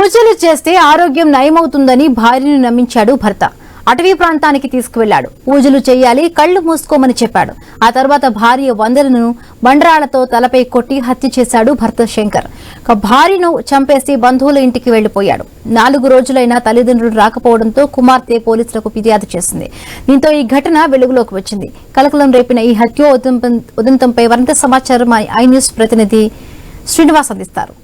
పూజలు చేస్తే ఆరోగ్యం నయమవుతుందని భార్యను నమ్మించాడు భర్త. అటవీ ప్రాంతానికి తీసుకువెళ్లాడు. పూజలు చేయాలి, కళ్లు మూసుకోమని చెప్పాడు. ఆ తర్వాత భార్య వందనను బండరాళ్లతో తలపై కొట్టి హత్య చేశాడు భర్త శంకర్. భార్యను చంపేసి బంధువుల ఇంటికి వెళ్లిపోయాడు. 4 రోజులైనా తల్లిదండ్రులు రాకపోవడంతో కుమార్తె పోలీసులకు ఫిర్యాదు చేసింది. దీంతో ఈ ఘటన వెలుగులోకి వచ్చింది. కలకలం రేపిన ఈ హత్య ఉదంతంపై మరింత సమాచారం ఐ న్యూస్ ప్రతినిధి శ్రీనివాస్ అందిస్తారు.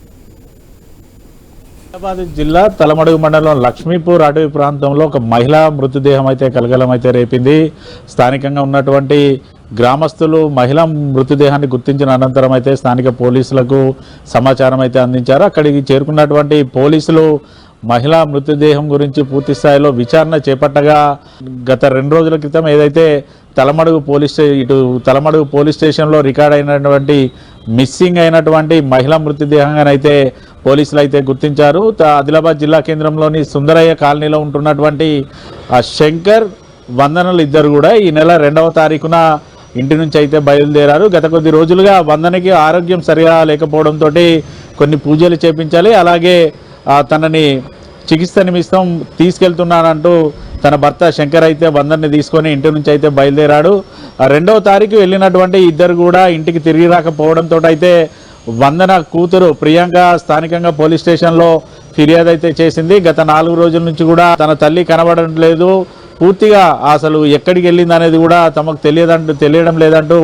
హైదరాబాద్ జిల్లా తలమడుగు మండలం లక్ష్మీపూర్ అటవీ ప్రాంతంలో ఒక మహిళా మృతదేహం అయితే కలకలం అయితే రేపింది. స్థానికంగా ఉన్నటువంటి గ్రామస్తులు మహిళా మృతదేహాన్ని గుర్తించిన అనంతరం అయితే స్థానిక పోలీసులకు సమాచారం అయితే అందించారు. అక్కడికి చేరుకున్నటువంటి పోలీసులు మహిళా మృతదేహం గురించి పూర్తి స్థాయిలో విచారణ చేపట్టగా గత 2 రోజుల క్రితం ఏదైతే తలమడుగు పోలీస్ స్టేషన్లో రికార్డ్ అయినటువంటి మిస్సింగ్ అయినటువంటి మహిళా మృతదేహంగానైతే పోలీసులు అయితే గుర్తించారు. ఆదిలాబాద్ జిల్లా కేంద్రంలోని సుందరయ్య కాలనీలో ఉంటున్నటువంటి శంకర్, వందనలు ఇద్దరు కూడా ఈ నెల 2వ తారీఖున ఇంటి నుంచి అయితే బయలుదేరారు. గత కొద్ది రోజులుగా వందనకి ఆరోగ్యం సరిగా లేకపోవడంతో కొన్ని పూజలు చేపించాలి, అలాగే తనని చికిత్స నిమిత్తం తీసుకెళ్తున్నానంటూ తన భర్త శంకర్ అయితే వందన్ని తీసుకొని ఇంటి నుంచి అయితే బయలుదేరాడు. 2వ తారీఖు వెళ్ళినటువంటి ఇద్దరు కూడా ఇంటికి తిరిగి రాకపోవడంతో అయితే వందన కూతురు ప్రియాంక స్థానికంగా పోలీస్ స్టేషన్లో ఫిర్యాదు అయితే చేసింది. గత 4 రోజుల నుంచి కూడా తన తల్లి కనబడడం లేదు, పూర్తిగా అసలు ఎక్కడికి వెళ్ళింది అనేది కూడా తమకు తెలియడం లేదంటూ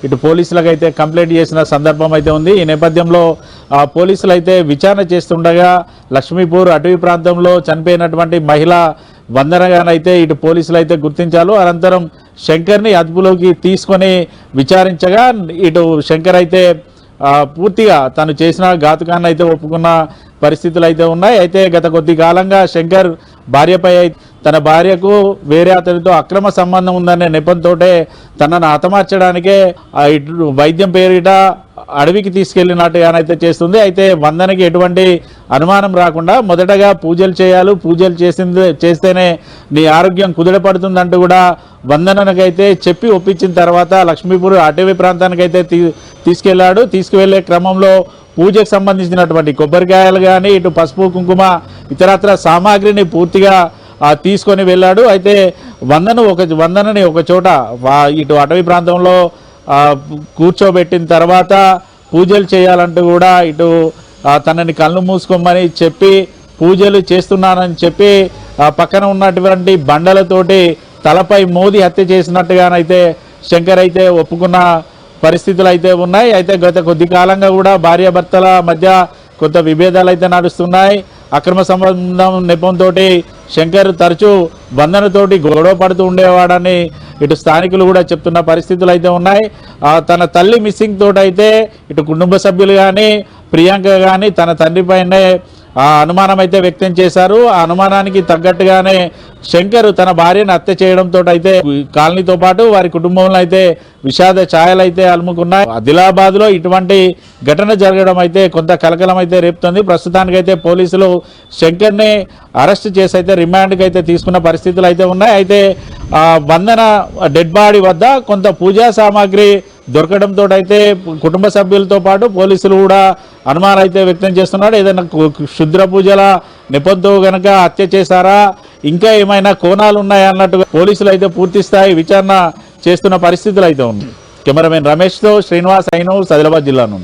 ఇటు పోలీసులకు అయితే కంప్లైంట్ చేసిన సందర్భం అయితే ఉంది. ఈ నేపథ్యంలో పోలీసులు అయితే విచారణ చేస్తుండగా లక్ష్మీపూర్ అటవీ ప్రాంతంలో చనిపోయినటువంటి మహిళ వందనగానైతే ఇటు పోలీసులు అయితే గుర్తించారు. అనంతరం శంకర్ని అదుపులోకి తీసుకొని విచారించగా ఇటు శంకర్ అయితే పూర్తిగా తను చేసిన ఘాతుకాన్ని అయితే ఒప్పుకున్న పరిస్థితులు అయితే ఉన్నాయి. అయితే గత కొద్ది కాలంగా శంకర్ భార్యపై తన భార్యకు వేరే అతనితో అక్రమ సంబంధం ఉందనే నెపంతో తనను హతమార్చడానికే ఇటు వైద్యం పేరిట అడవికి తీసుకెళ్లినట్టుగానైతే చేస్తుంది. అయితే వందనకి ఎటువంటి అనుమానం రాకుండా మొదటగా పూజలు చేయాలి, పూజలు చేస్తేనే నీ ఆరోగ్యం కుదుటపడుతుందంటూ కూడా వందనకైతే చెప్పి ఒప్పించిన తర్వాత లక్ష్మీపూర్ అటవీ ప్రాంతానికైతే తీసుకెళ్లాడు. తీసుకువెళ్లే క్రమంలో పూజకు సంబంధించినటువంటి కొబ్బరికాయలు కానీ ఇటు పసుపు కుంకుమ ఇతరత్ర సామాగ్రిని పూర్తిగా తీసుకొని వెళ్ళాడు. అయితే వందనని ఒక చోట ఇటు అటవీ ప్రాంతంలో కూర్చోబెట్టిన తర్వాత పూజలు చేయాలంటూ కూడా ఇటు తనని కళ్ళు మూసుకోమని చెప్పి పూజలు చేస్తున్నానని చెప్పి పక్కన ఉన్నటువంటి బండలతోటి తలపై మోది హత్య చేసినట్టుగానైతే శంకర్ అయితే ఒప్పుకున్న పరిస్థితులు అయితే ఉన్నాయి. అయితే గత కొద్ది కాలంగా కూడా భార్యాభర్తల మధ్య కొంత విభేదాలు అయితే నడుస్తున్నాయి. అక్రమ సంబంధం నెపంతో శంకర్ తరచూ వందనతోటి గొడవ పడుతూ ఉండేవాడని ఇటు స్థానికులు కూడా చెప్తున్న పరిస్థితులు అయితే ఉన్నాయి. తన తల్లి మిస్సింగ్ తోటైతే ఇటు కుటుంబ సభ్యులు కానీ ప్రియాంక కానీ తన తండ్రిపైనే అనుమానం అయితే వ్యక్తం చేశారు. ఆ అనుమానానికి తగ్గట్టుగానే శంకర్ తన భార్యను హత్య చేయడంతో అయితే కాలనీతో పాటు వారి కుటుంబంలో అయితే విషాద ఛాయలు అయితే అలుముకున్నాయి. ఆదిలాబాద్ లో ఇటువంటి ఘటన జరగడం అయితే కొంత కలకలం అయితే రేపుతుంది. ప్రస్తుతానికైతే పోలీసులు శంకర్ని అరెస్ట్ చేసి అయితే రిమాండ్కి అయితే తీసుకున్న పరిస్థితులు అయితే ఉన్నాయి. అయితే వందన డెడ్ బాడీ వద్ద కొంత పూజా సామాగ్రి దొరకడంతో అయితే కుటుంబ సభ్యులతో పాటు పోలీసులు కూడా అనుమానం అయితే వ్యక్తం చేస్తున్నాడు. ఏదైనా క్షుద్ర పూజల నెపంతో గనక హత్య చేశారా, ఇంకా ఏమైనా కోణాలు ఉన్నాయా అన్నట్టుగా పోలీసులు అయితే పూర్తి స్థాయి విచారణ చేస్తున్న పరిస్థితులు అయితే ఉంది. కెమెరామెన్ రమేష్తో శ్రీనివాస్, ఐ న్యూస్, ఆదిలాబాద్ జిల్లా నుండి.